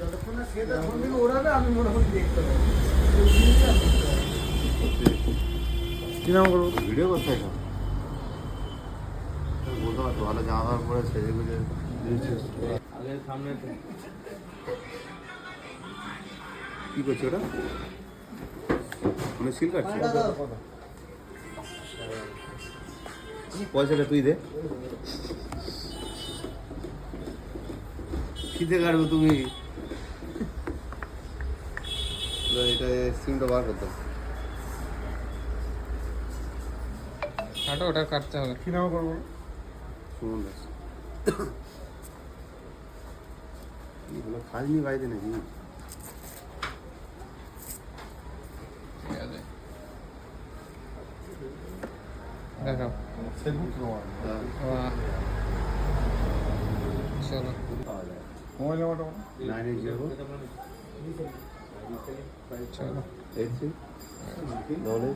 যতক্ষণ না সেটা ফোন থেকে ওড়াবে আমি মোটামুটি দেখতে পাবো। কি নাম করবো? ভিডিও করতে হয় বলতে পারতো ভালো জামা কাপড় পরে সেজে গুজে আগে সামনে কি করছে ওটা? মানে সিল কাটছে? পয়সাটা তুই দে। কিতে কাটবে তুমি? এটা সিমটা বার করতে কাটো, ওটা কাটতে হবে। কি নাম করবো? সুমন দাস। এগুলো খাইনি বাড়িতে নাকি? ঠিক আছে, দেখাও। ফেসবুক তোমার বাহ, চলো। মোবাইল নাম্বারটা 980 চলো। 83 88